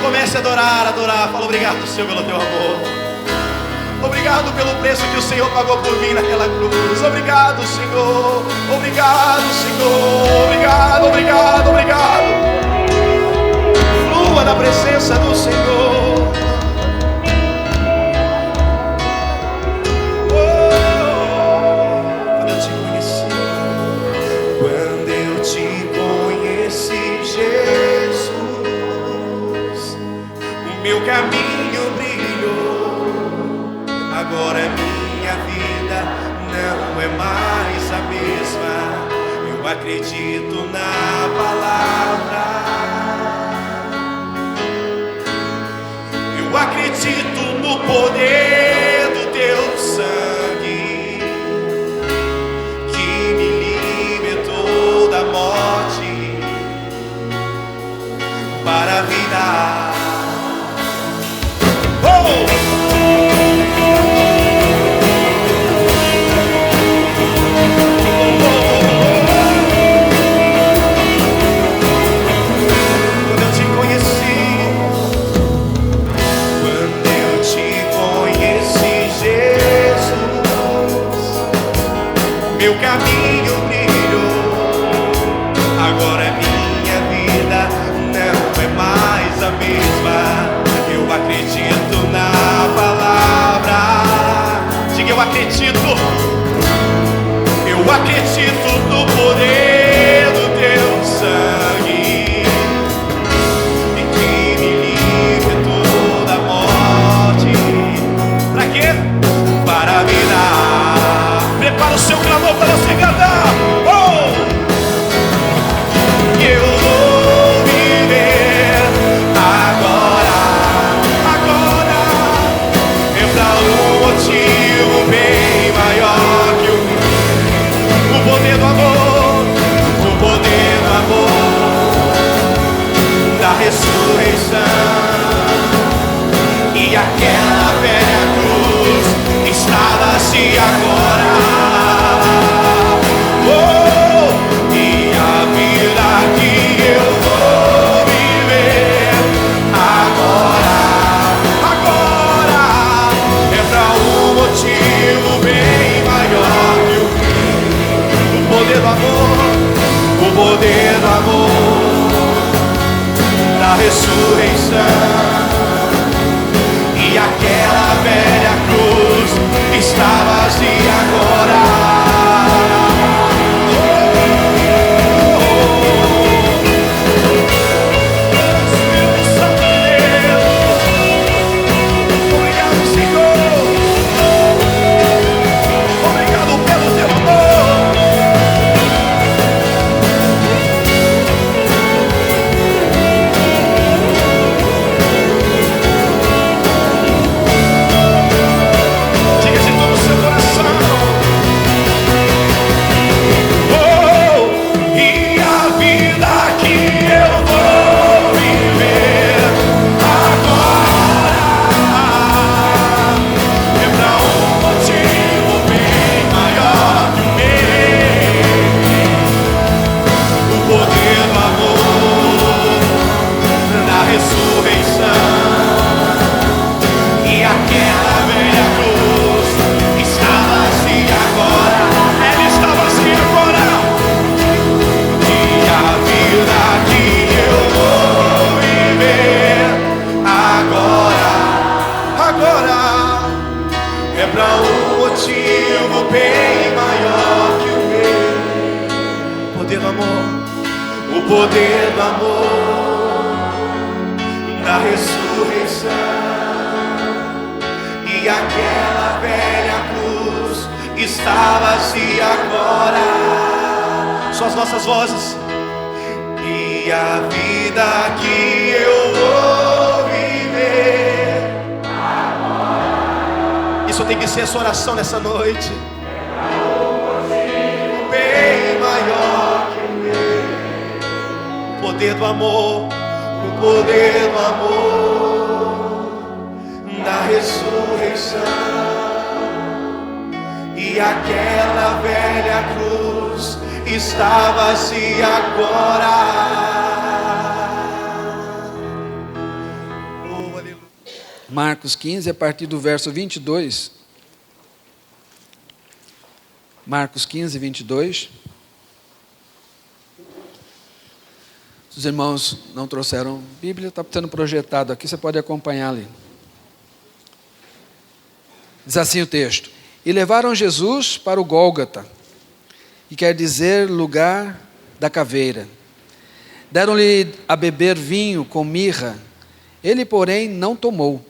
comece a adorar. Fala, obrigado, Senhor, pelo teu amor. Obrigado pelo preço que o Senhor pagou por mim naquela cruz. Obrigado, Senhor. Obrigado, Senhor. Obrigado. Flua na presença do Senhor. Quando eu te conheci, Jesus, o meu caminho brilhou. Agora minha vida não é mais a mesma. Eu acredito na palavra. Eu acredito no poder do teu sangue, que me libertou da morte para a vida. Meu caminho brilhou. Agora minha vida não é mais a mesma. Eu acredito na palavra. Diga, eu acredito. Eu acredito no poder do teu sangue, e que me libertou da morte. Pra quê? Para a vida. Prepara o seu clamor para você cantar. Eu vou viver agora. É pra um motivo bem maior que o poder do amor. O poder do amor da ressurreição. E aquela velha cruz instala-se agora. E a vida que eu vou viver agora é pra um motivo bem maior que o poder do amor, o poder do amor da ressurreição. E aquela velha cruz está vazia agora. O poder do amor da ressurreição. E aquela velha cruz está vazia agora. Só as nossas vozes. E a vida que eu vou viver agora. Isso tem que ser a sua oração nessa noite. Bem maior que o meu. O poder do amor, o poder do amor da ressurreição. E aquela velha cruz está vazia agora. Marcos 15, a partir do verso 22. Marcos 15, 22. Se os irmãos não trouxeram Bíblia, está sendo projetado aqui, você pode acompanhar ali. Diz assim o texto: E levaram Jesus para o Gólgota, que quer dizer lugar da caveira. Deram-lhe a beber vinho com mirra, ele, porém, não tomou.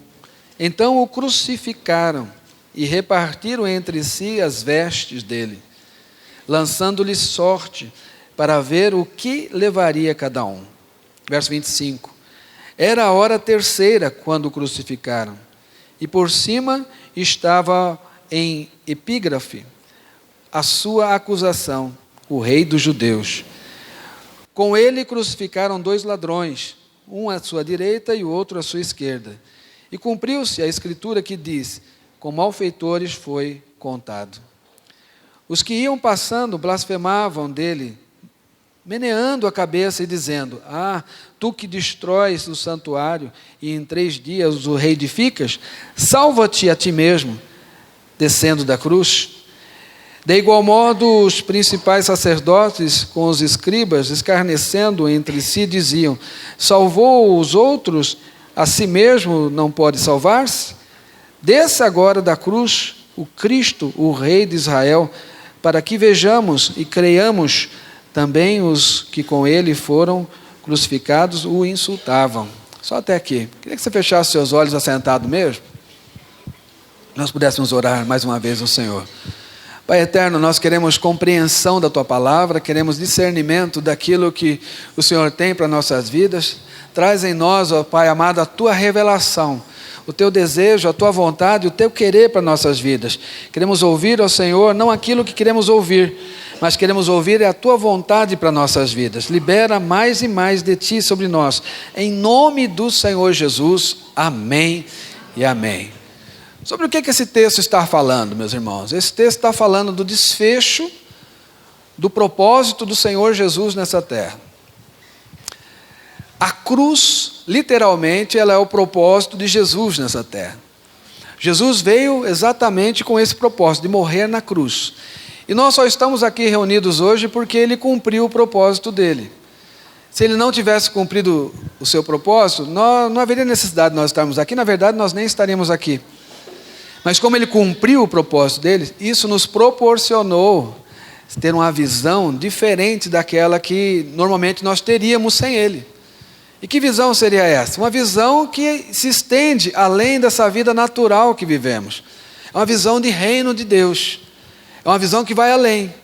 Então o crucificaram e repartiram entre si as vestes dele, lançando-lhe sorte para ver o que levaria cada um. Verso 25. Era a hora terceira quando o crucificaram, e por cima estava em epígrafe a sua acusação, o rei dos judeus. Com ele crucificaram 2 ladrões, um à sua direita e o outro à sua esquerda. E cumpriu-se a escritura que diz: com malfeitores foi contado. Os que iam passando blasfemavam dele, meneando a cabeça e dizendo: Ah, tu que destróis o santuário e em 3 dias o reedificas, salva-te a ti mesmo, descendo da cruz. De igual modo, os principais sacerdotes com os escribas, escarnecendo entre si, diziam: Salvou os outros, a si mesmo não pode salvar-se? Desça agora da cruz o Cristo, o Rei de Israel, para que vejamos e creiamos. Também os que com ele foram crucificados o insultavam. Só até aqui. Queria que você fechasse seus olhos assentado mesmo. Nós pudéssemos orar mais uma vez ao Senhor. Pai eterno, nós queremos compreensão da Tua palavra, queremos discernimento daquilo que o Senhor tem para nossas vidas. Traz em nós, ó Pai amado, a Tua revelação, o Teu desejo, a Tua vontade, o Teu querer para nossas vidas. Queremos ouvir, ó Senhor, não aquilo que queremos ouvir, mas queremos ouvir a Tua vontade para nossas vidas. Libera mais e mais de Ti sobre nós. Em nome do Senhor Jesus, amém e amém. Sobre o que esse texto está falando, meus irmãos? Esse texto está falando do desfecho do propósito do Senhor Jesus nessa terra. A cruz, literalmente, ela é o propósito de Jesus nessa terra. Jesus veio exatamente com esse propósito, de morrer na cruz. E nós só estamos aqui reunidos hoje porque Ele cumpriu o propósito dele. Se Ele não tivesse cumprido o seu propósito, não haveria necessidade de nós estarmos aqui. Na verdade, nós nem estaríamos aqui. Mas como Ele cumpriu o propósito dele, isso nos proporcionou ter uma visão diferente daquela que normalmente nós teríamos sem Ele. E que visão seria essa? Uma visão que se estende além dessa vida natural que vivemos. É uma visão de reino de Deus. É uma visão que vai além.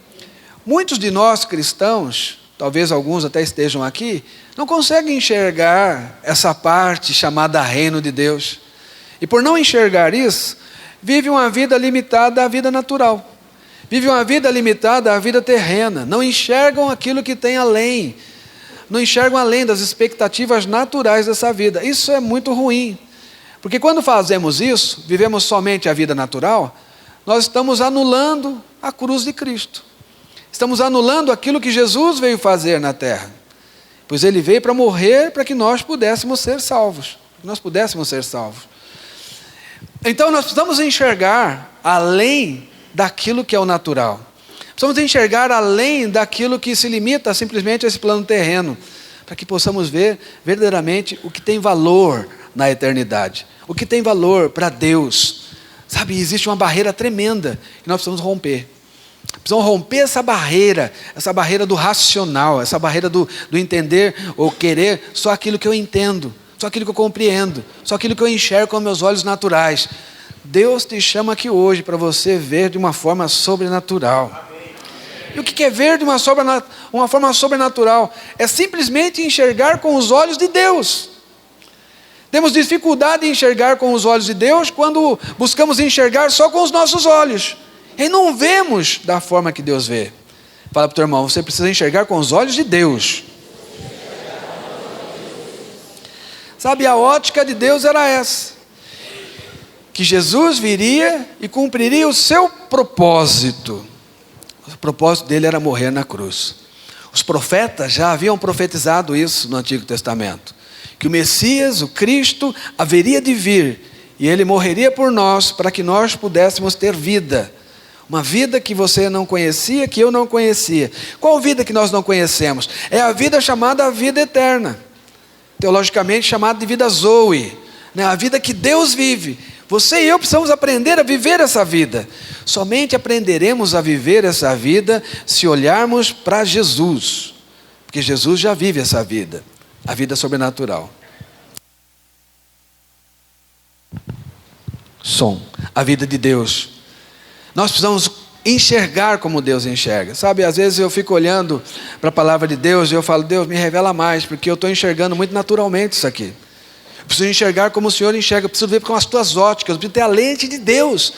Muitos de nós cristãos, talvez alguns até estejam aqui, não conseguem enxergar essa parte chamada reino de Deus. E por não enxergar isso, vivem uma vida limitada à vida natural. Vivem uma vida limitada à vida terrena. Não enxergam aquilo que tem além. Não enxergam além das expectativas naturais dessa vida. Isso é muito ruim. Porque quando fazemos isso, vivemos somente a vida natural, nós estamos anulando a cruz de Cristo. Estamos anulando aquilo que Jesus veio fazer na terra. Pois Ele veio para morrer para que nós pudéssemos ser salvos. Então nós precisamos enxergar além daquilo que é o natural. Precisamos enxergar além daquilo que se limita simplesmente a esse plano terreno, para que possamos ver verdadeiramente o que tem valor na eternidade, o que tem valor para Deus. Sabe, existe uma barreira tremenda que nós precisamos romper. Precisamos romper essa barreira do racional, essa barreira do entender ou querer só aquilo que eu entendo, só aquilo que eu compreendo, só aquilo que eu enxergo com meus olhos naturais. Deus te chama aqui hoje para você ver de uma forma sobrenatural. E o que é ver de uma forma sobrenatural? É simplesmente enxergar com os olhos de Deus. Temos dificuldade em enxergar com os olhos de Deus quando buscamos enxergar só com os nossos olhos. E não vemos da forma que Deus vê. Fala para o teu irmão, você precisa enxergar com os olhos de Deus. Sabe, a ótica de Deus era essa. Que Jesus viria e cumpriria o seu propósito. O propósito dele era morrer na cruz. Os profetas já haviam profetizado isso no Antigo Testamento. Que o Messias, o Cristo, haveria de vir E Ele morreria por nós para que nós pudéssemos ter vida. Uma vida que você não conhecia, que eu não conhecia. Qual vida que nós não conhecemos? É a vida chamada vida eterna. Teologicamente chamada de vida Zoe. Né? A vida que Deus vive. Você e eu precisamos aprender a viver essa vida. Somente aprenderemos a viver essa vida se olharmos para Jesus. Porque Jesus já vive essa vida. A vida sobrenatural. Som. A vida de Deus. Nós precisamos enxergar como Deus enxerga. Sabe, às vezes eu fico olhando para a palavra de Deus e eu falo, Deus, me revela mais, porque eu estou enxergando muito naturalmente isso aqui. Eu preciso enxergar como o Senhor enxerga, eu preciso ver com as tuas óticas, eu preciso ter a lente de Deus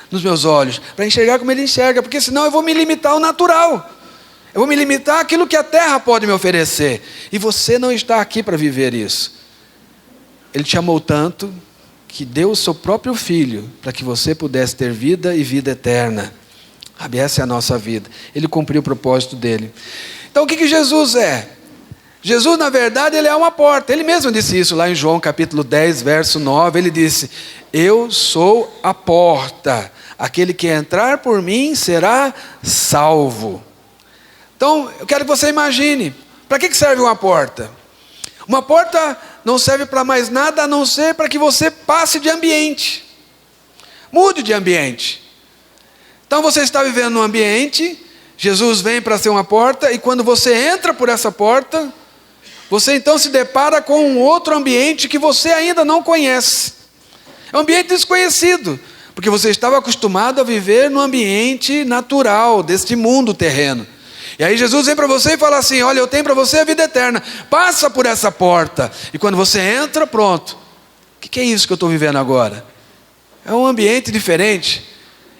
nos meus olhos, para enxergar como Ele enxerga, porque senão eu vou me limitar ao natural. Eu vou me limitar àquilo que a terra pode me oferecer. E você não está aqui para viver isso. Ele te amou tanto que deu o seu próprio Filho para que você pudesse ter vida e vida eterna. Sabe, essa é a nossa vida. Ele cumpriu o propósito dele. Então o que Jesus é? Jesus, na verdade, Ele é uma porta. Ele mesmo disse isso lá em João capítulo 10, verso 9. Ele disse, eu sou a porta. Aquele que entrar por mim será salvo. Então, eu quero que você imagine. Para que serve uma porta? Uma porta não serve para mais nada a não ser para que você passe de ambiente. Mude de ambiente. Então você está vivendo num ambiente, Jesus vem para ser uma porta, e quando você entra por essa porta, você então se depara com um outro ambiente que você ainda não conhece. É um ambiente desconhecido, porque você estava acostumado a viver no ambiente natural deste mundo terreno. E aí Jesus vem para você e fala assim, olha, eu tenho para você a vida eterna, passa por essa porta. E quando você entra, pronto. O que é isso que eu estou vivendo agora? É um ambiente diferente.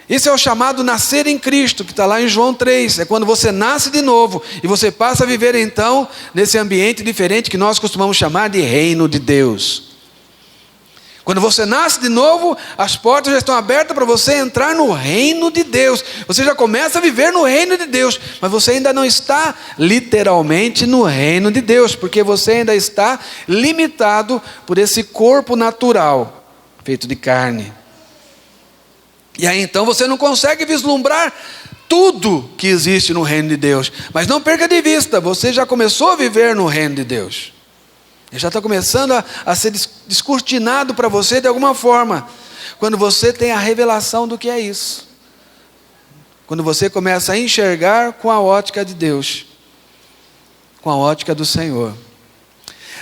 Isso é o chamado nascer em Cristo, que está lá em João 3. É quando você nasce de novo e você passa a viver então nesse ambiente diferente que nós costumamos chamar de reino de Deus. Quando você nasce de novo, as portas já estão abertas para você entrar no reino de Deus. Você já começa a viver no reino de Deus, mas você ainda não está literalmente no reino de Deus, porque você ainda está limitado por esse corpo natural, feito de carne. E aí então você não consegue vislumbrar tudo que existe no reino de Deus. Mas não perca de vista, você já começou a viver no reino de Deus. Ele já está começando a ser descortinado para você de alguma forma. Quando você tem a revelação do que é isso. Quando você começa a enxergar com a ótica de Deus. Com a ótica do Senhor.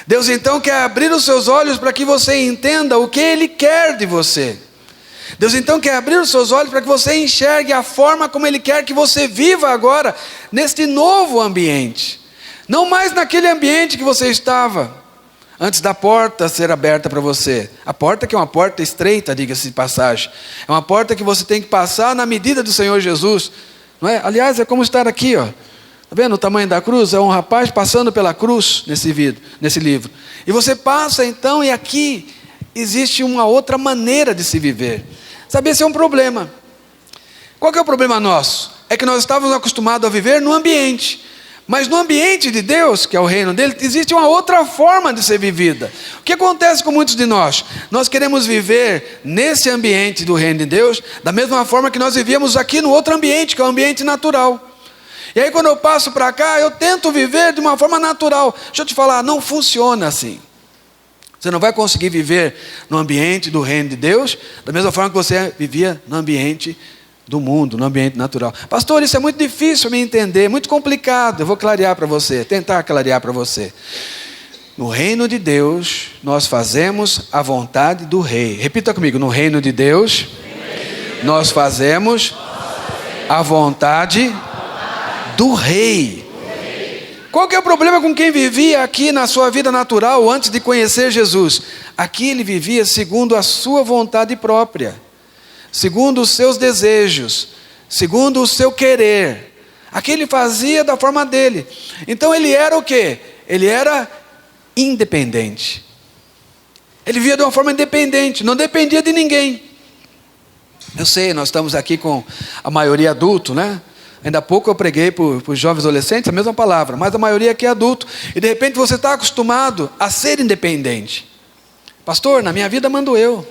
Deus então quer abrir os seus olhos para que você entenda o que Ele quer de você. Deus então quer abrir os seus olhos para que você enxergue a forma como Ele quer que você viva agora, neste novo ambiente. Não mais naquele ambiente que você estava, antes da porta ser aberta para você. A porta que é uma porta estreita, diga-se de passagem. É uma porta que você tem que passar na medida do Senhor Jesus. Não é? Aliás, é como estar aqui, ó. Está vendo o tamanho da cruz? É um rapaz passando pela cruz nesse livro. E você passa então, e aqui existe uma outra maneira de se viver. Sabe, esse é um problema. Qual que é o problema nosso? É que nós estávamos acostumados a viver no ambiente. Mas no ambiente de Deus, que é o reino dele, existe uma outra forma de ser vivida. O que acontece com muitos de nós? Nós queremos viver nesse ambiente do reino de Deus, da mesma forma que nós vivíamos aqui no outro ambiente, que é o ambiente natural. E aí quando eu passo para cá, eu tento viver de uma forma natural. Deixa eu te falar, não funciona assim. Você não vai conseguir viver no ambiente do reino de Deus, da mesma forma que você vivia no ambiente do mundo, no ambiente natural. Pastor, isso é muito difícil me entender, muito complicado. Eu vou clarear para você, tentar clarear para você. No reino de Deus, nós fazemos a vontade do rei. Repita comigo, no reino de Deus, nós fazemos a vontade do rei. Qual que é o problema com quem vivia aqui na sua vida natural antes de conhecer Jesus? Aqui ele vivia segundo a sua vontade própria, segundo os seus desejos, segundo o seu querer. Aqui ele fazia da forma dele. Então ele era o quê? Ele era independente. Ele vivia de uma forma independente, não dependia de ninguém. Eu sei, nós estamos aqui com a maioria adulto, né? Ainda há pouco eu preguei para os jovens adolescentes a mesma palavra, mas a maioria aqui é adulto. E de repente você está acostumado a ser independente. Pastor, na minha vida mando eu.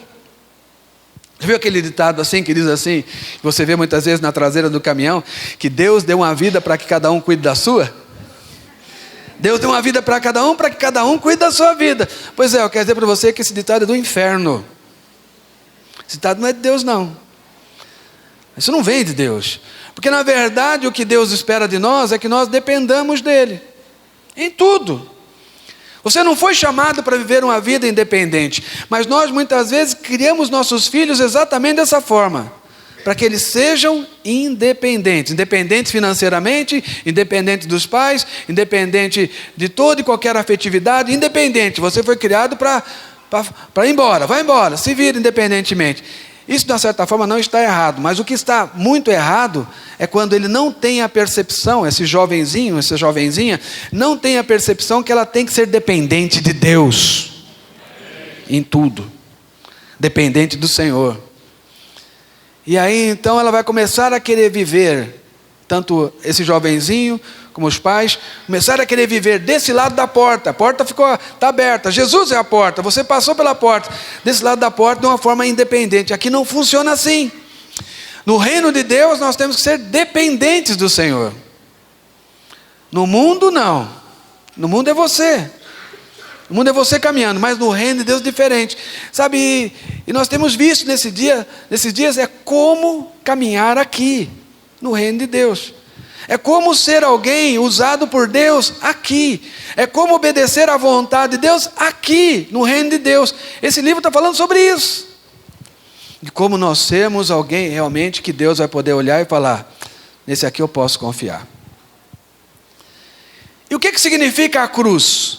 Já viu aquele ditado assim, que diz assim, que você vê muitas vezes na traseira do caminhão, que Deus deu uma vida para que cada um cuide da sua? Deus deu uma vida para que cada um cuide da sua vida. Pois é, eu quero dizer para você que esse ditado é do inferno. Esse ditado não é de Deus, não. Isso não vem de Deus. Porque na verdade o que Deus espera de nós é que nós dependamos dEle. Em tudo. Você não foi chamado para viver uma vida independente. Mas nós muitas vezes criamos nossos filhos exatamente dessa forma. Para que eles sejam independentes. Independentes financeiramente, independentes dos pais, independente de toda e qualquer afetividade, independente. Você foi criado para ir embora, vai embora, se vira independentemente. Isso de uma certa forma não está errado, mas o que está muito errado é quando ele não tem a percepção, esse jovenzinho, essa jovenzinha, não tem a percepção que ela tem que ser dependente de Deus. Em tudo. Dependente do Senhor. E aí então ela vai começar a querer viver, tanto esse jovenzinho como os pais, começaram a querer viver desse lado da porta. A porta está aberta, Jesus é a porta, você passou pela porta, desse lado da porta de uma forma independente. Aqui não funciona assim. No reino de Deus nós temos que ser dependentes do Senhor. No mundo não. No mundo é você. No mundo é você caminhando, mas no reino de Deus é diferente. Sabe, e nós temos visto nesses dias é como caminhar aqui, no reino de Deus. É como ser alguém usado por Deus aqui. É como obedecer à vontade de Deus aqui, no reino de Deus. Esse livro está falando sobre isso. De como nós sermos alguém realmente que Deus vai poder olhar e falar, nesse aqui eu posso confiar. E o que significa a cruz?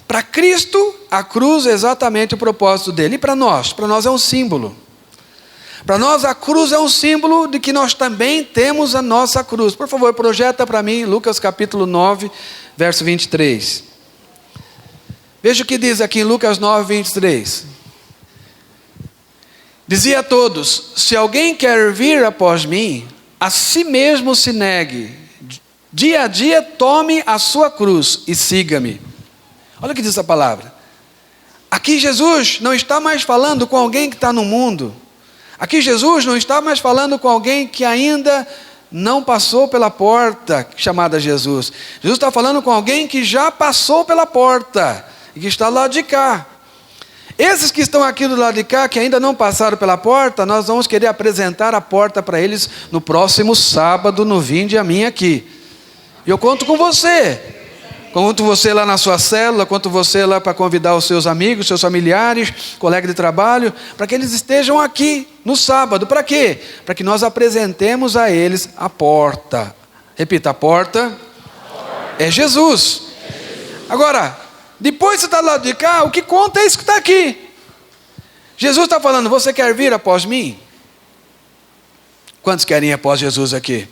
Para Cristo, a cruz é exatamente o propósito dele. E para nós? Para nós é um símbolo. Para nós a cruz é um símbolo de que nós também temos a nossa cruz. Por favor, projeta para mim Lucas capítulo 9, verso 23. Veja o que diz aqui em Lucas 9, 23. Dizia a todos, se alguém quer vir após mim, a si mesmo se negue. Dia a dia tome a sua cruz e siga-me. Olha o que diz essa palavra. Aqui Jesus não está mais falando com alguém que está no mundo. Aqui Jesus não está mais falando com alguém que ainda não passou pela porta chamada Jesus. Jesus está falando com alguém que já passou pela porta e que está do lado de cá. Esses que estão aqui do lado de cá, que ainda não passaram pela porta, nós vamos querer apresentar a porta para eles no próximo sábado, no Vinde a Mim aqui. E eu conto com você. Quanto você lá na sua célula, quanto você lá para convidar os seus amigos, seus familiares, colegas de trabalho, para que eles estejam aqui no sábado. Para quê? Para que nós apresentemos a eles a porta. Repita, a porta é Jesus. Agora, depois você está do lado de cá, o que conta é isso que está aqui. Jesus está falando, você quer vir após mim? Quantos querem ir após Jesus aqui?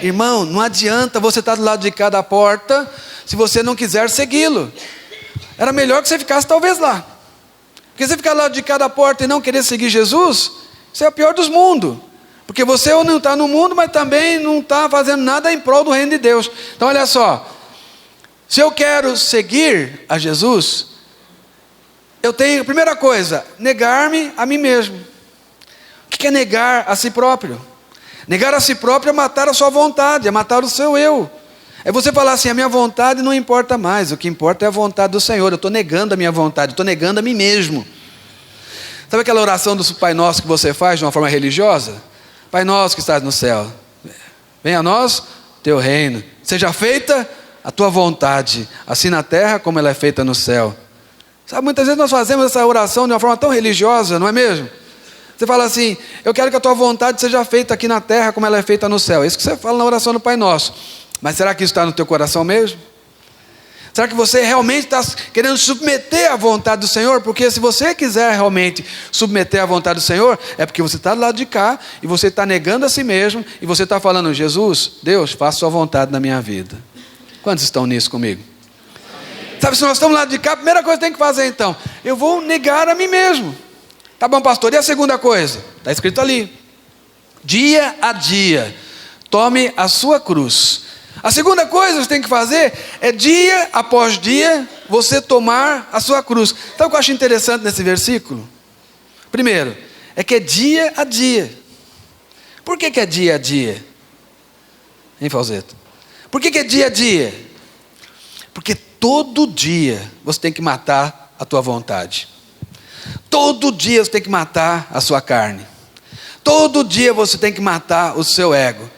Irmão, não adianta você estar do lado de cá da porta se você não quiser segui-lo. Era melhor que você ficasse talvez lá. Porque você ficar do lado de cá da porta e não querer seguir Jesus, isso é o pior dos mundos. Porque você ou não está no mundo, mas também não está fazendo nada em prol do reino de Deus. Então olha só, se eu quero seguir a Jesus, eu tenho, primeira coisa, negar-me a mim mesmo. O que é negar a si próprio? Negar a si próprio é matar a sua vontade, é matar o seu eu. É você falar assim, a minha vontade não importa mais, o que importa é a vontade do Senhor. Eu estou negando a minha vontade, estou negando a mim mesmo. Sabe aquela oração do Pai Nosso que você faz de uma forma religiosa? Pai Nosso que estás no céu, venha a nós teu reino, seja feita a tua vontade, assim na terra como ela é feita no céu. Sabe, muitas vezes nós fazemos essa oração de uma forma tão religiosa, não é mesmo? Você fala assim, eu quero que a tua vontade seja feita aqui na terra como ela é feita no céu. É isso que você fala na oração do Pai Nosso. Mas será que isso está no teu coração mesmo? Será que você realmente está querendo submeter à vontade do Senhor? Porque se você quiser realmente submeter à vontade do Senhor, é porque você está do lado de cá, e você está negando a si mesmo, e você está falando, Jesus, Deus, faça sua vontade na minha vida. Quantos estão nisso comigo? Sabe, se nós estamos do lado de cá, a primeira coisa que tem que fazer então, eu vou negar a mim mesmo. Tá bom, pastor, e a segunda coisa? Está escrito ali, dia a dia, tome a sua cruz. A segunda coisa que você tem que fazer é dia após dia, você tomar a sua cruz. Sabe o que eu acho interessante nesse versículo? Primeiro, é que é dia a dia. Por que é dia a dia? Hein, Falzeto? Por que é dia a dia? Porque todo dia você tem que matar a tua vontade. Todo dia você tem que matar a sua carne. Todo dia você tem que matar o seu ego.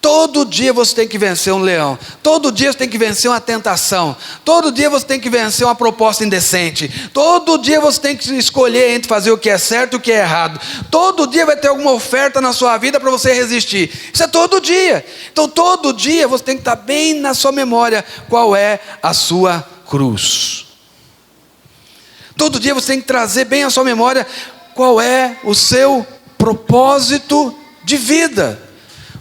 Todo dia você tem que vencer um leão. Todo dia você tem que vencer uma tentação. Todo dia você tem que vencer uma proposta indecente. Todo dia você tem que escolher entre fazer o que é certo e o que é errado. Todo dia vai ter alguma oferta na sua vida para você resistir. Isso é todo dia. Então todo dia você tem que estar bem na sua memória qual é a sua cruz. Todo dia você tem que trazer bem à sua memória qual é o seu propósito de vida.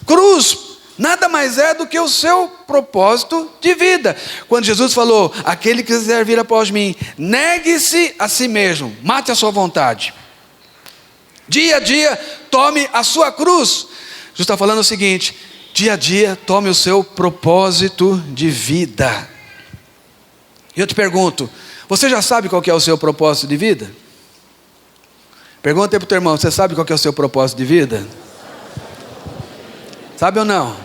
Cruz nada mais é do que o seu propósito de vida. Quando Jesus falou, aquele que quiser vir após mim, negue-se a si mesmo, mate a sua vontade. Dia a dia, tome a sua cruz. Jesus está falando o seguinte, dia a dia, tome o seu propósito de vida. E eu te pergunto, você já sabe qual que é o seu propósito de vida? Pergunta aí para o teu irmão, você sabe qual que é o seu propósito de vida? Sabe ou não?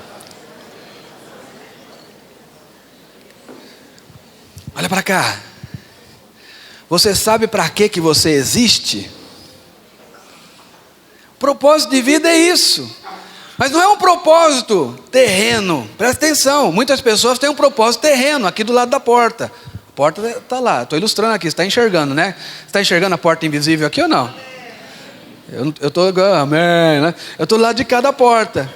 Olha para cá. Você sabe para que você existe? Propósito de vida é isso. Mas não é um propósito terreno. Presta atenção. Muitas pessoas têm um propósito terreno aqui do lado da porta. A porta está lá. Estou ilustrando aqui. Você está enxergando, né? Você está enxergando a porta invisível aqui ou não? Eu estou... Amém, né? Eu estou do lado de cá da porta.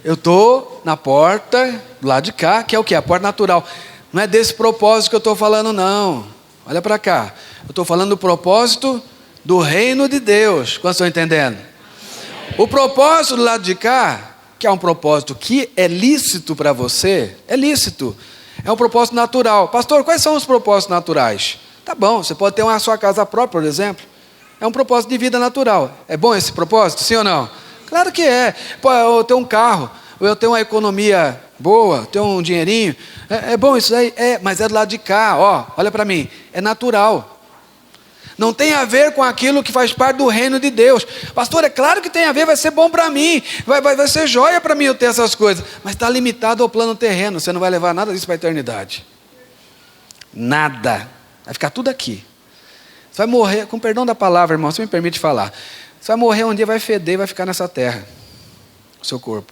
Eu estou na porta do lado de cá, que é o que? A porta natural. Não é desse propósito que eu estou falando, não. Olha para cá. Eu estou falando do propósito do reino de Deus. Quantos estão entendendo? O propósito do lado de cá, que é um propósito que é lícito para você, é lícito. É um propósito natural. Pastor, quais são os propósitos naturais? Tá bom, você pode ter uma sua casa própria, por exemplo. É um propósito de vida natural. É bom esse propósito, sim ou não? Claro que é. Pô, eu tenho um carro, eu tenho uma economia boa, tenho um dinheirinho. É bom isso aí? É, mas é do lado de cá, ó, olha para mim. É natural. Não tem a ver com aquilo que faz parte do reino de Deus. Pastor, é claro que tem a ver, vai ser bom para mim. Vai ser joia para mim eu ter essas coisas. Mas está limitado ao plano terreno. Você não vai levar nada disso para a eternidade. Nada. Vai ficar tudo aqui. Você vai morrer, com perdão da palavra, irmão, se me permite falar. Você vai morrer um dia, vai feder e vai ficar nessa terra. O seu corpo.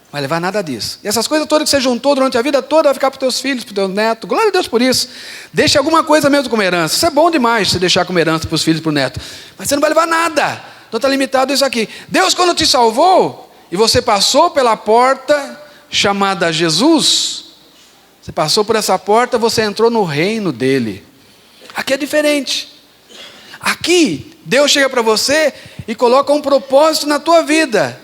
Não vai levar nada disso. E essas coisas todas que você juntou durante a vida toda, vai ficar para os teus filhos, para os teus netos. Glória a Deus por isso. Deixa alguma coisa mesmo como herança. Isso é bom demais, você deixar como herança para os filhos e para o neto. Mas você não vai levar nada. Então está limitado isso aqui. Deus, quando te salvou, e você passou pela porta chamada Jesus, você passou por essa porta, você entrou no reino dele. Aqui é diferente. Aqui, Deus chega para você e coloca um propósito na tua vida,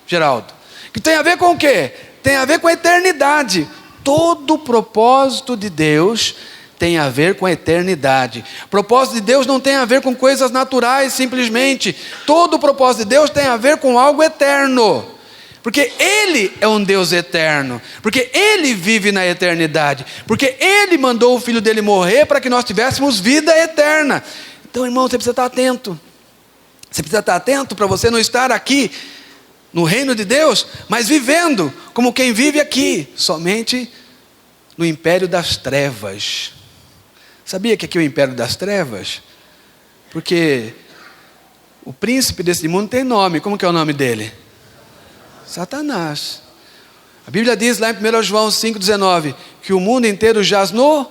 Geraldo. Que tem a ver com o quê? Tem a ver com a eternidade. Todo propósito de Deus tem a ver com a eternidade. O propósito de Deus não tem a ver com coisas naturais, simplesmente. Todo o propósito de Deus tem a ver com algo eterno. Porque Ele é um Deus eterno. Porque Ele vive na eternidade. Porque Ele mandou o Filho dele morrer para que nós tivéssemos vida eterna. Então, irmão, você precisa estar atento. Você precisa estar atento para você não estar aqui no reino de Deus, mas vivendo como quem vive aqui, somente no império das trevas. Sabia que aqui é o império das trevas? Porque o príncipe desse mundo tem nome. Como que é o nome dele? Satanás. A Bíblia diz lá em 1 João 5,19 que o mundo inteiro jaz no...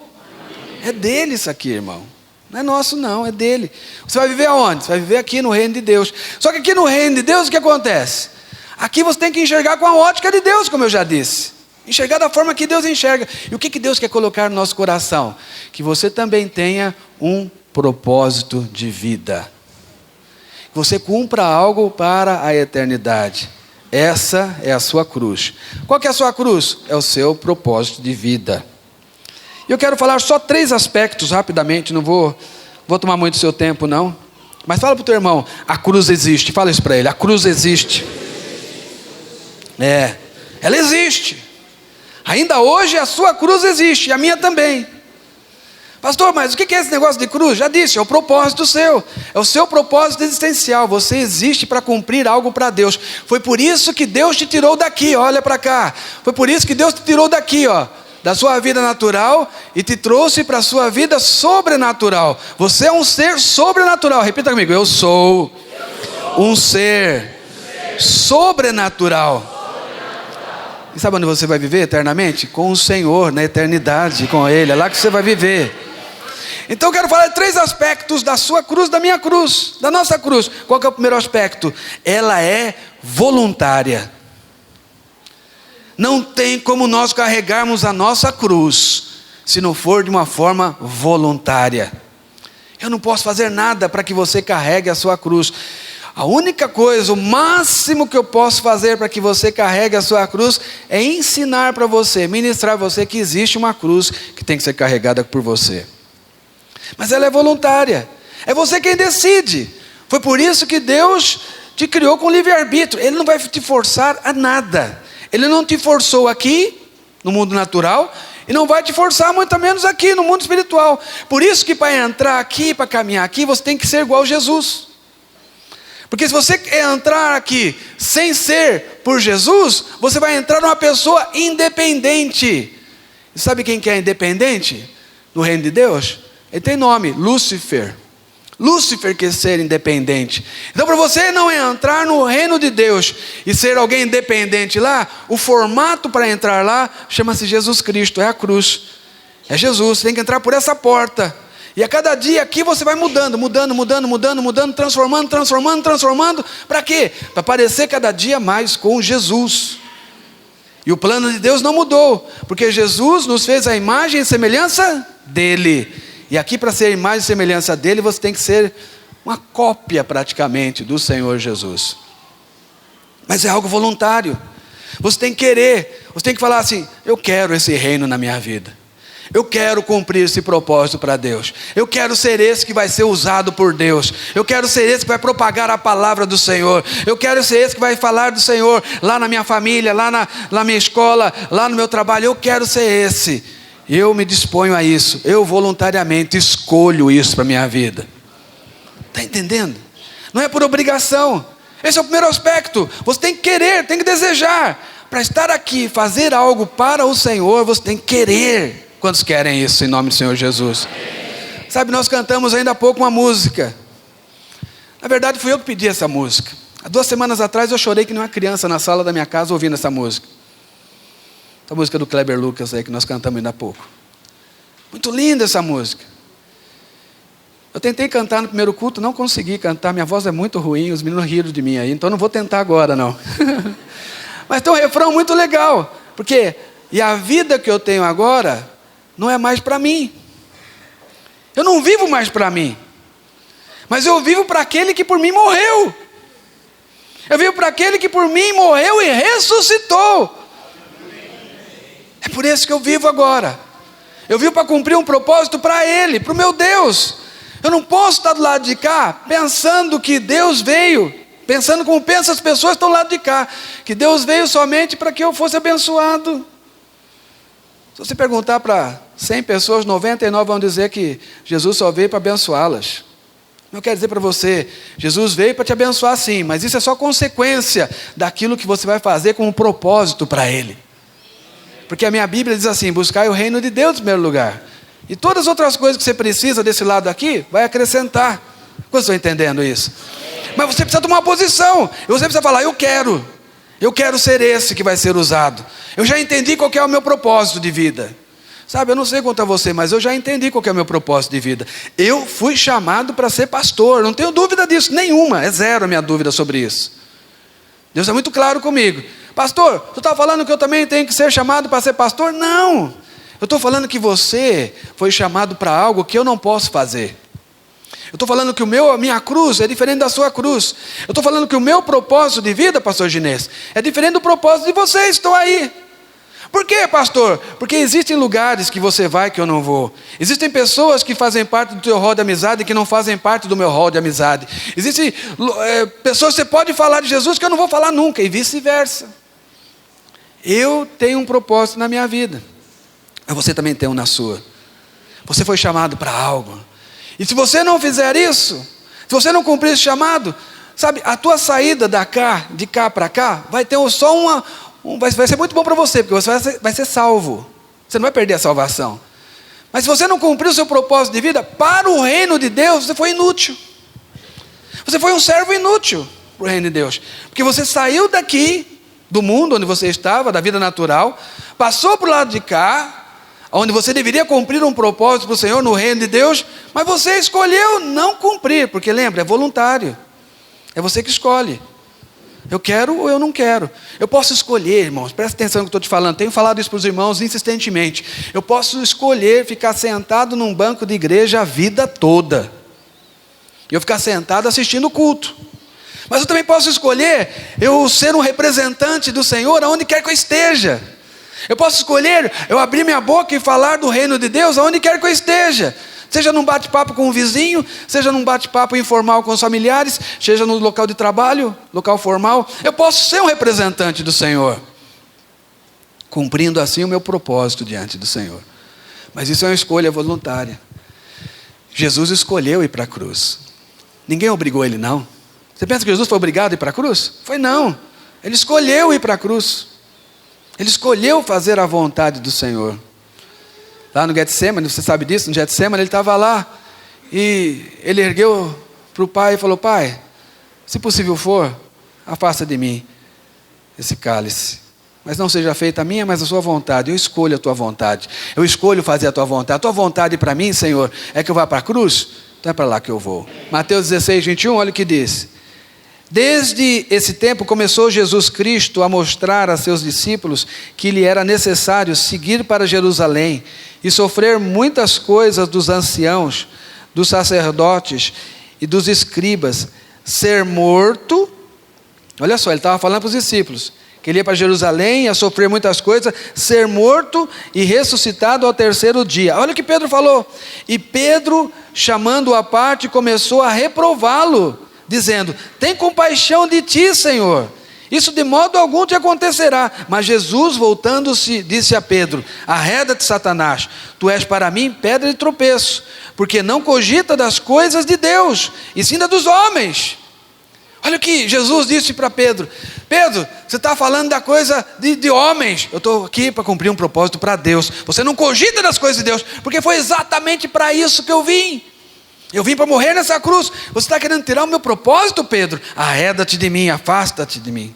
É dele isso aqui, irmão. Não é nosso não, é dele. Você vai viver aonde? Você vai viver aqui no reino de Deus. Só que aqui no reino de Deus o que acontece? Aqui você tem que enxergar com a ótica de Deus, como eu já disse. Enxergar da forma que Deus enxerga. E o que Deus quer colocar no nosso coração? Que você também tenha um propósito de vida. Que você cumpra algo para a eternidade. Essa é a sua cruz. Qual que é a sua cruz? É o seu propósito de vida. Eu quero falar só 3 aspectos rapidamente, não vou tomar muito seu tempo não. Mas fala para o teu irmão, a cruz existe. Fala isso para ele, a cruz existe. Ela existe. Ainda hoje a sua cruz existe, e a minha também. Pastor, mas o que é esse negócio de cruz? Já disse, é o propósito seu. É o seu propósito existencial. Você existe para cumprir algo para Deus. Foi por isso que Deus te tirou daqui, olha para cá. Foi por isso que Deus te tirou daqui, ó, da sua vida natural e te trouxe para a sua vida sobrenatural. Você é um ser sobrenatural. Repita comigo, eu sou um ser sobrenatural. E sabe onde você vai viver eternamente? Com o Senhor, na eternidade, com Ele. É lá que você vai viver. Então eu quero falar de 3 aspectos da sua cruz, da minha cruz, da nossa cruz. Qual que é o primeiro aspecto? Ela é voluntária. Não tem como nós carregarmos a nossa cruz se não for de uma forma voluntária. Eu não posso fazer nada para que você carregue a sua cruz. A única coisa, o máximo que eu posso fazer para que você carregue a sua cruz é ensinar para você, ministrar para você que existe uma cruz que tem que ser carregada por você. Mas ela é voluntária. É você quem decide. Foi por isso que Deus te criou com livre-arbítrio. Ele não vai te forçar a nada. Ele não te forçou aqui, no mundo natural, e não vai te forçar muito menos aqui, no mundo espiritual. Por isso que para entrar aqui, para caminhar aqui, você tem que ser igual a Jesus. Porque se você entrar aqui sem ser por Jesus, você vai entrar numa pessoa independente. E sabe quem que é independente no reino de Deus? Ele tem nome, Lúcifer. Lúcifer quer ser independente. Então para você não entrar no reino de Deus e ser alguém independente lá, o formato para entrar lá chama-se Jesus Cristo, é a cruz. É Jesus, você tem que entrar por essa porta. E a cada dia aqui você vai mudando, transformando. Para quê? Para parecer cada dia mais com Jesus. E o plano de Deus não mudou, porque Jesus nos fez a imagem e semelhança dele. E aqui para ser a imagem e semelhança dele, você tem que ser uma cópia praticamente do Senhor Jesus. Mas é algo voluntário. Você tem que querer, você tem que falar assim, eu quero esse reino na minha vida. Eu quero cumprir esse propósito para Deus. Eu quero ser esse que vai ser usado por Deus. Eu quero ser esse que vai propagar a palavra do Senhor. Eu quero ser esse que vai falar do Senhor lá na minha família, lá na minha escola, lá no meu trabalho. Eu quero ser esse. Eu me disponho a isso. Eu voluntariamente escolho isso para a minha vida. Está entendendo? Não é por obrigação. Esse é o primeiro aspecto. Você tem que querer, tem que desejar. Para estar aqui, fazer algo para o Senhor, você tem que querer. Quantos querem isso em nome do Senhor Jesus? Amém. Sabe, nós cantamos ainda há pouco uma música. Na verdade fui eu que pedi essa música. Há 2 semanas atrás eu chorei que nem uma criança na sala da minha casa ouvindo essa música. A música do Kleber Lucas aí que nós cantamos ainda há pouco. Muito linda essa música. Eu tentei cantar no primeiro culto, não consegui cantar. Minha voz é muito ruim, os meninos riram de mim aí. Então não vou tentar agora não. Mas tem um refrão muito legal. Porque, e a vida que eu tenho agora não é mais para mim. Eu não vivo mais para mim. Mas eu vivo para aquele que por mim morreu. Eu vivo para aquele que por mim morreu e ressuscitou. É por isso que eu vivo agora. Eu vivo para cumprir um propósito para Ele, para o meu Deus. Eu não posso estar do lado de cá pensando que Deus veio, pensando como pensam as pessoas que estão do lado de cá, que Deus veio somente para que eu fosse abençoado. Se você perguntar para 100 pessoas, 99 vão dizer que Jesus só veio para abençoá-las. Eu quero dizer para você, Jesus veio para te abençoar sim, mas isso é só consequência daquilo que você vai fazer como propósito para Ele. Porque a minha Bíblia diz assim, buscai o reino de Deus em primeiro lugar. E todas as outras coisas que você precisa desse lado aqui, vai acrescentar. Vocês estão entendendo isso? Mas você precisa tomar uma posição. E você precisa falar, eu quero ser esse que vai ser usado. Eu já entendi qual que é o meu propósito de vida. Sabe, eu não sei quanto a você, mas eu já entendi qual que é o meu propósito de vida. Eu fui chamado para ser pastor, não tenho dúvida disso, nenhuma. É zero a minha dúvida sobre isso. Deus é muito claro comigo. Pastor, tu está falando que eu também tenho que ser chamado para ser pastor? Não. Eu estou falando que você foi chamado para algo que eu não posso fazer. Eu estou falando que a minha cruz é diferente da sua cruz. Eu estou falando que o meu propósito de vida, pastor Ginês, é diferente do propósito de vocês que estão aí. Por quê, pastor? Porque existem lugares que você vai que eu não vou. Existem pessoas que fazem parte do teu rol de amizade e que não fazem parte do meu rol de amizade. Existem pessoas que você pode falar de Jesus que eu não vou falar nunca, e vice-versa. Eu tenho um propósito na minha vida. Mas você também tem um na sua. Você foi chamado para algo. E se você não fizer isso, se você não cumprir esse chamado, sabe, a tua saída de cá para cá, vai ter só vai ser muito bom para você, porque você vai ser salvo. Você não vai perder a salvação. Mas se você não cumprir o seu propósito de vida, para o reino de Deus, você foi inútil. Você foi um servo inútil para o reino de Deus. Porque você saiu daqui, do mundo onde você estava, da vida natural, passou para o lado de cá, onde você deveria cumprir um propósito para o Senhor no reino de Deus, mas você escolheu não cumprir, porque lembra, é voluntário. É você que escolhe. Eu quero ou eu não quero. Eu posso escolher, irmãos, presta atenção no que eu estou te falando. Tenho falado isso para os irmãos insistentemente. Eu posso escolher ficar sentado num banco de igreja a vida toda. E eu ficar sentado assistindo o culto. Mas eu também posso escolher eu ser um representante do Senhor aonde quer que eu esteja. Eu posso escolher eu abrir minha boca e falar do reino de Deus aonde quer que eu esteja. Seja num bate-papo com o vizinho, seja num bate-papo informal com os familiares, seja no local de trabalho, local formal. Eu posso ser um representante do Senhor, cumprindo assim o meu propósito diante do Senhor. Mas isso é uma escolha voluntária. Jesus escolheu ir para a cruz. Ninguém obrigou ele, não. Você pensa que Jesus foi obrigado a ir para a cruz? Foi não. Ele escolheu ir para a cruz. Ele escolheu fazer a vontade do Senhor. Lá no Getsemane, você sabe disso, no Getsemane ele estava lá, e ele ergueu para o pai e falou: Pai, se possível for, afasta de mim esse cálice, mas não seja feita a minha, mas a sua vontade. Eu escolho a tua vontade, eu escolho fazer a tua vontade para mim, Senhor, é que eu vá para a cruz, então é para lá que eu vou. Mateus 16, 21, olha o que diz: desde esse tempo começou Jesus Cristo a mostrar a seus discípulos que lhe era necessário seguir para Jerusalém e sofrer muitas coisas dos anciãos, dos sacerdotes e dos escribas, ser morto. Olha só, ele estava falando para os discípulos que ele ia para Jerusalém, ia sofrer muitas coisas, ser morto e ressuscitado ao terceiro dia. Olha o que Pedro falou. E Pedro, chamando-o à parte, começou a reprová-lo, dizendo: tem compaixão de ti, Senhor, isso de modo algum te acontecerá. Mas Jesus, voltando-se, disse a Pedro: arreda-te, Satanás, tu és para mim pedra de tropeço, porque não cogita das coisas de Deus, e sim das dos homens. Olha o que Jesus disse para Pedro: Pedro, você está falando da coisa de homens, eu estou aqui para cumprir um propósito para Deus. Você não cogita das coisas de Deus, porque foi exatamente para isso que eu vim. Eu vim para morrer nessa cruz. Você está querendo tirar o meu propósito, Pedro? Arreda-te de mim, afasta-te de mim.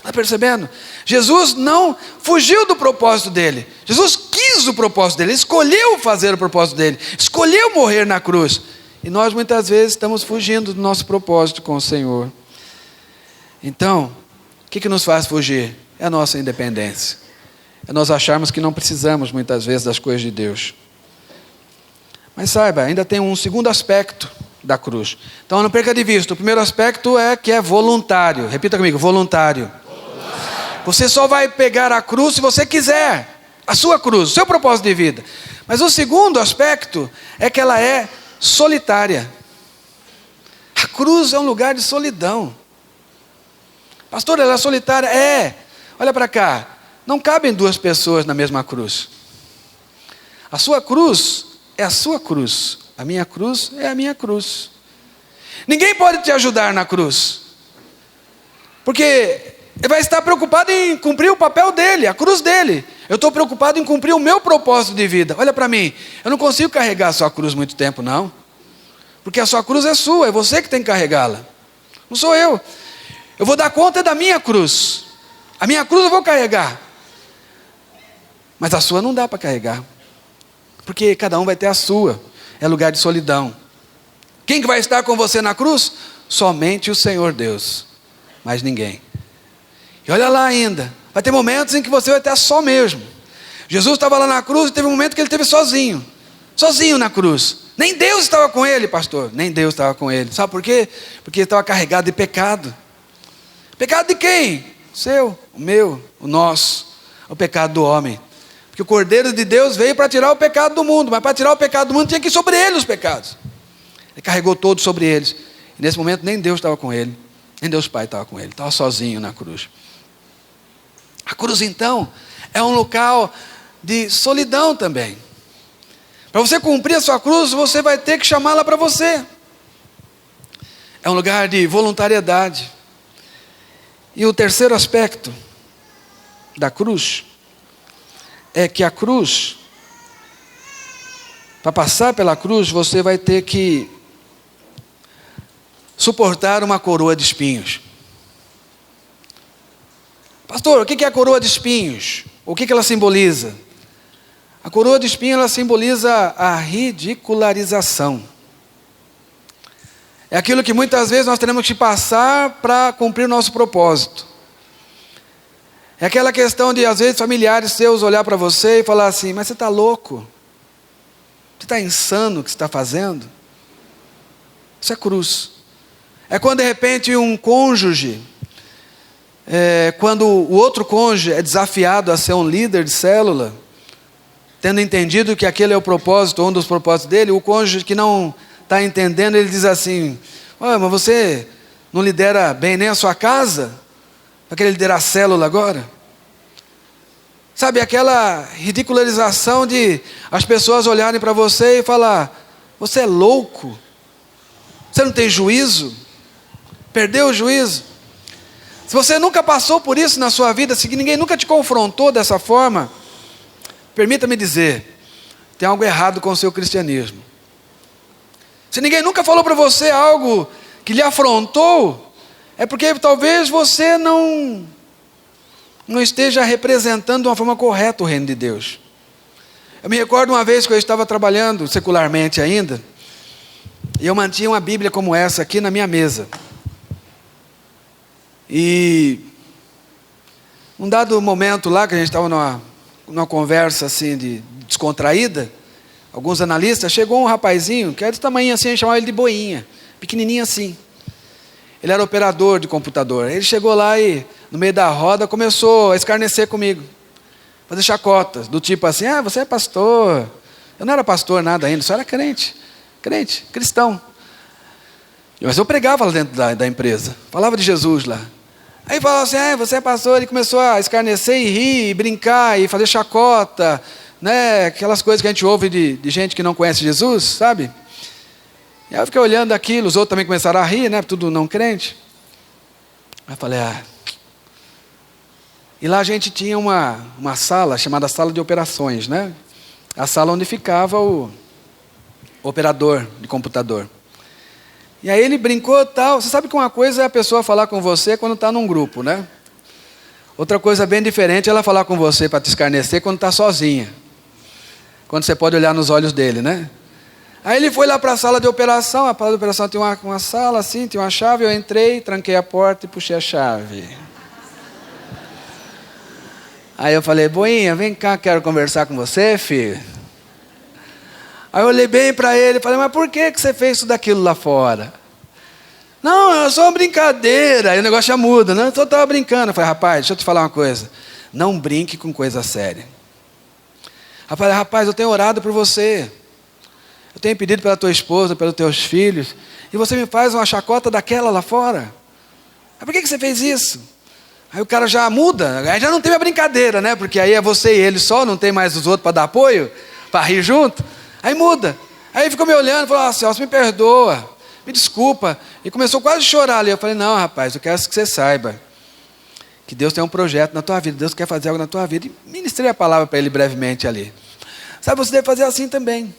Está percebendo? Jesus não fugiu do propósito dele. Jesus quis o propósito dele, escolheu fazer o propósito dele, escolheu morrer na cruz. E nós muitas vezes estamos fugindo do nosso propósito com o Senhor. Então, o que nos faz fugir? É a nossa independência. É nós acharmos que não precisamos muitas vezes das coisas de Deus. Mas saiba, ainda tem um segundo aspecto da cruz. Então não perca de vista. O primeiro aspecto é que é voluntário. Repita comigo: voluntário. Você só vai pegar a cruz se você quiser. A sua cruz, o seu propósito de vida. Mas o segundo aspecto é que ela é solitária. A cruz é um lugar de solidão. Pastor, ela é solitária? É. Olha para cá. Não cabem duas pessoas na mesma cruz. A sua cruz é a sua cruz. A minha cruz é a minha cruz. Ninguém pode te ajudar na cruz, porque ele vai estar preocupado em cumprir o papel dele, a cruz dele. Eu estou preocupado em cumprir o meu propósito de vida. Olha para mim, eu não consigo carregar a sua cruz muito tempo, não. Porque a sua cruz é sua, é você que tem que carregá-la. Não sou eu. Eu vou dar conta da minha cruz. A minha cruz eu vou carregar. Mas a sua não dá para carregar. Porque cada um vai ter a sua. É lugar de solidão. Quem que vai estar com você na cruz? Somente o Senhor Deus. Mais ninguém. E olha lá ainda. Vai ter momentos em que você vai estar só mesmo. Jesus estava lá na cruz e teve um momento que ele esteve sozinho. Sozinho na cruz. Nem Deus estava com ele, pastor. Nem Deus estava com ele. Sabe por quê? Porque ele estava carregado de pecado. Pecado de quem? O seu, o meu, o nosso. O pecado do homem. Porque o Cordeiro de Deus veio para tirar o pecado do mundo. Mas para tirar o pecado do mundo tinha que ir sobre ele os pecados. Ele carregou todos sobre eles. E nesse momento nem Deus estava com ele. Nem Deus Pai estava com ele. Estava sozinho na cruz. A cruz então é um local de solidão também. Para você cumprir a sua cruz, você vai ter que chamá-la para você. É um lugar de voluntariedade. E o terceiro aspecto da cruz é que a cruz, para passar pela cruz, você vai ter que suportar uma coroa de espinhos. Pastor, o que é a coroa de espinhos? O que ela simboliza? A coroa de espinhos, ela simboliza a ridicularização. É aquilo que muitas vezes nós teremos que passar para cumprir o nosso propósito. É aquela questão de, às vezes, familiares seus olhar para você e falar assim: mas você está louco? Você está insano o que você está fazendo? Isso é cruz. É quando de repente um cônjuge, quando o outro cônjuge é desafiado a ser um líder de célula, tendo entendido que aquele é o propósito, um dos propósitos dele, o cônjuge que não está entendendo, ele diz assim: mas você não lidera bem nem a sua casa? Vai querer liderar a célula agora? Sabe, aquela ridicularização de as pessoas olharem para você e falar: você é louco? Você não tem juízo? Perdeu o juízo? Se você nunca passou por isso na sua vida, se ninguém nunca te confrontou dessa forma, permita-me dizer, tem algo errado com o seu cristianismo. Se ninguém nunca falou para você algo que lhe afrontou, é porque talvez você não esteja representando de uma forma correta o reino de Deus. Eu me recordo uma vez que eu estava trabalhando secularmente ainda, e eu mantinha uma Bíblia como essa aqui na minha mesa. E um dado momento lá, que a gente estava numa conversa assim descontraída, alguns analistas, chegou um rapazinho, que era desse tamanho assim, a gente chamava ele de boinha, pequenininho assim. Ele era operador de computador. Ele chegou lá e, no meio da roda, começou a escarnecer comigo, fazer chacotas, do tipo assim: você é pastor. Eu não era pastor nada ainda, só era crente, cristão. Mas eu pregava lá dentro da empresa, falava de Jesus lá. Aí falava assim: você é pastor. Ele começou a escarnecer e rir, e brincar, e fazer chacota, né? Aquelas coisas que a gente ouve de gente que não conhece Jesus, sabe? E aí eu fiquei olhando aquilo, os outros também começaram a rir, né? Tudo não crente. Aí eu falei: E lá a gente tinha uma sala, chamada sala de operações, né? A sala onde ficava o operador de computador. E aí ele brincou e tal. Você sabe que uma coisa é a pessoa falar com você quando está num grupo, né? Outra coisa bem diferente é ela falar com você para te escarnecer quando está sozinha. Quando você pode olhar nos olhos dele, né? Aí ele foi lá para a sala de operação. A sala de operação tinha uma sala assim, tinha uma chave. Eu entrei, tranquei a porta e puxei a chave. Aí eu falei: boinha, vem cá, quero conversar com você, filho. Aí eu olhei bem para ele e falei: mas por que você fez isso daquilo lá fora? Não, é só uma brincadeira. Aí o negócio já muda, né? Eu só estava brincando. Eu falei: rapaz, deixa eu te falar uma coisa. Não brinque com coisa séria. Eu falei: rapaz, eu tenho orado por você. Eu tenho pedido pela tua esposa, pelos teus filhos. E você me faz uma chacota daquela lá fora? Mas por que você fez isso? Aí o cara já muda. Aí já não tem a brincadeira, né? Porque aí é você e ele só, não tem mais os outros para dar apoio, para rir junto. Aí muda. Aí ele ficou me olhando e falou: Celso, me perdoa, me desculpa. E começou quase a chorar ali. Eu falei: não, rapaz, eu quero que você saiba que Deus tem um projeto na tua vida. Deus quer fazer algo na tua vida. E ministrei a palavra para ele brevemente ali. Sabe, você deve fazer assim também.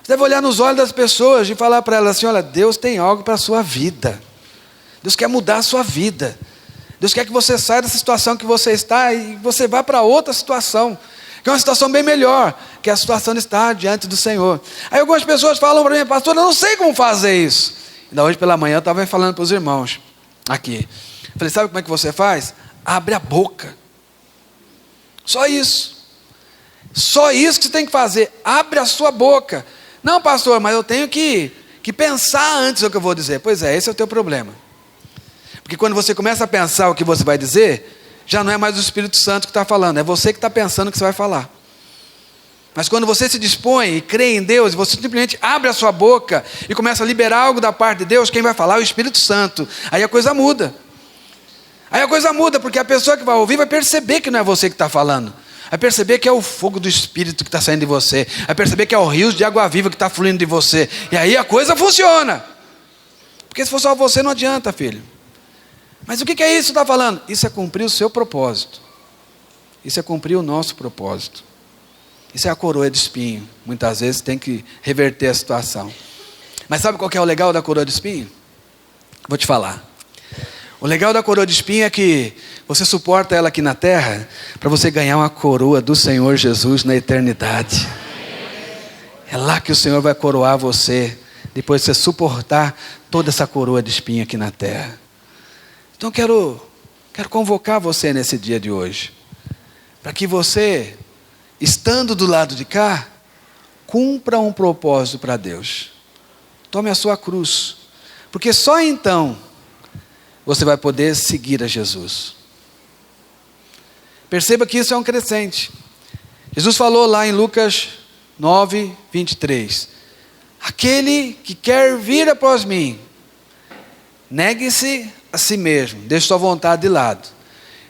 Você deve olhar nos olhos das pessoas e falar para elas assim: olha, Deus tem algo para a sua vida. Deus quer mudar a sua vida. Deus quer que você saia dessa situação que você está e você vá para outra situação, que é uma situação bem melhor, que é a situação de estar diante do Senhor. Aí algumas pessoas falam para mim: pastor, eu não sei como fazer isso. Ainda hoje pela manhã eu estava falando para os irmãos aqui. Eu falei: sabe como é que você faz? Abre a boca. Só isso. Só isso que você tem que fazer. Abre a sua boca. Não, pastor, mas eu tenho que pensar antes do que eu vou dizer. Pois é, esse é o teu problema. Porque quando você começa a pensar o que você vai dizer, já não é mais o Espírito Santo que está falando, é você que está pensando o que você vai falar. Mas quando você se dispõe e crê em Deus, e você simplesmente abre a sua boca e começa a liberar algo da parte de Deus, quem vai falar é o Espírito Santo. Aí a coisa muda. Aí a coisa muda, porque a pessoa que vai ouvir vai perceber que não é você que está falando. vai perceber que é o fogo do Espírito que está saindo de você, vai perceber que é o rio de água viva que está fluindo de você, e aí a coisa funciona. Porque se for só você não adianta, filho. Mas o que é isso que está falando? Isso é cumprir o seu propósito. Isso é cumprir o nosso propósito. Isso é a coroa de espinho. Muitas vezes tem que reverter a situação. Mas sabe qual que é o legal da coroa de espinho? Vou te falar. O legal da coroa de espinho é que você suporta ela aqui na terra para você ganhar uma coroa do Senhor Jesus na eternidade. É lá que o Senhor vai coroar você, depois de você suportar toda essa coroa de espinho aqui na terra. Então quero convocar você nesse dia de hoje, para que você, estando do lado de cá, cumpra um propósito para Deus. Tome a sua cruz, porque só então você vai poder seguir a Jesus. Perceba que isso é um crescente. Jesus falou lá em Lucas 9, 23. Aquele que quer vir após mim, negue-se a si mesmo, deixe sua vontade de lado.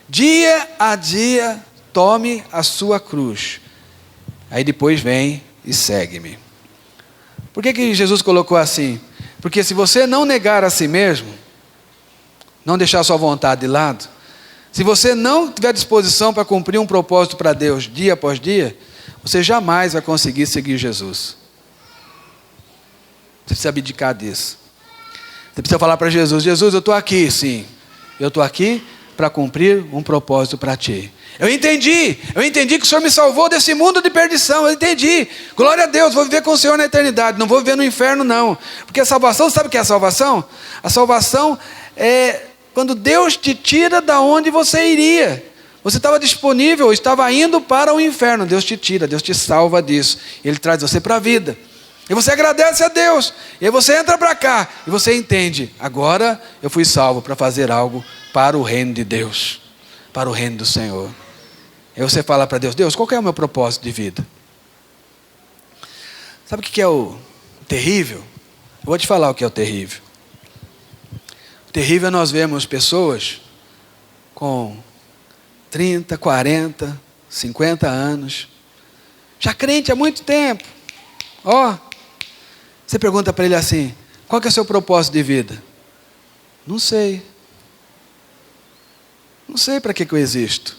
Dia a dia, tome a sua cruz. Aí depois vem e segue-me. Por que Jesus colocou assim? Porque se você não negar a si mesmo, não deixar sua vontade de lado, se você não tiver disposição para cumprir um propósito para Deus dia após dia, você jamais vai conseguir seguir Jesus. Você precisa abdicar disso. Você precisa falar para Jesus: Jesus, eu estou aqui, sim. Eu estou aqui para cumprir um propósito para ti. Eu entendi que o Senhor me salvou desse mundo de perdição. Eu entendi. Glória a Deus, vou viver com o Senhor na eternidade. Não vou viver no inferno, não. Porque a salvação, sabe o que é a salvação? A salvação é quando Deus te tira da onde você iria. Você estava disponível, estava indo para o inferno. Deus te tira, Deus te salva disso. Ele traz você para a vida. E você agradece a Deus. E aí você entra para cá e você entende: agora eu fui salvo para fazer algo para o reino de Deus, para o reino do Senhor. Aí você fala para Deus: Deus, qual que é o meu propósito de vida? Sabe o que é o terrível? Eu vou te falar o que é o terrível. O terrível é nós vemos pessoas com 30, 40, 50 anos, já crente há muito tempo. Você pergunta para ele assim: qual que é o seu propósito de vida? Não sei. Não sei para que eu existo.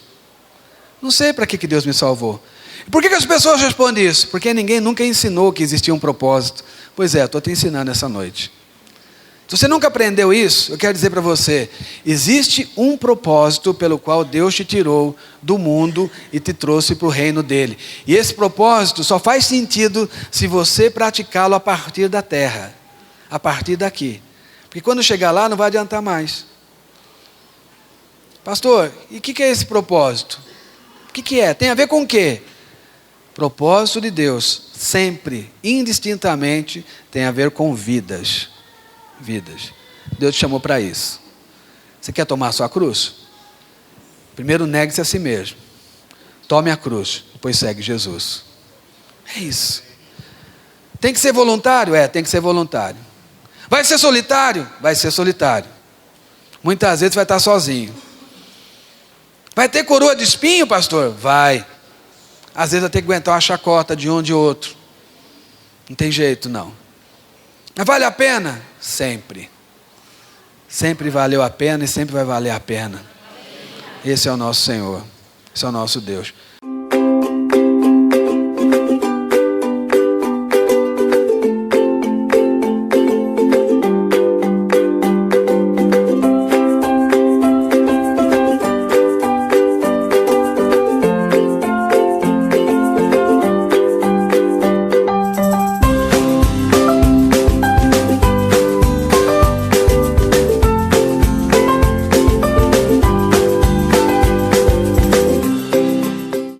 Não sei para que Deus me salvou. Por que as pessoas respondem isso? Porque ninguém nunca ensinou que existia um propósito. Pois é, estou te ensinando essa noite. Se você nunca aprendeu isso, eu quero dizer para você: existe um propósito pelo qual Deus te tirou do mundo e te trouxe para o reino dele. E esse propósito só faz sentido se você praticá-lo a partir da terra, a partir daqui. Porque quando chegar lá não vai adiantar mais. Pastor, e o que é esse propósito? O que é? Tem a ver com o quê? Propósito de Deus, sempre, indistintamente, tem a ver com vidas. Vidas. Deus te chamou para isso. Você quer tomar a sua cruz? Primeiro negue-se a si mesmo. Tome a cruz, depois segue Jesus. É isso. Tem que ser voluntário? Tem que ser voluntário. Vai ser solitário? Vai ser solitário. Muitas vezes vai estar sozinho. Vai ter coroa de espinho, pastor? Vai. Às vezes vai ter que aguentar uma chacota de um de outro. Não tem jeito, não. Mas vale a pena? Sempre. Sempre valeu a pena e sempre vai valer a pena. Esse é o nosso Senhor. Esse é o nosso Deus.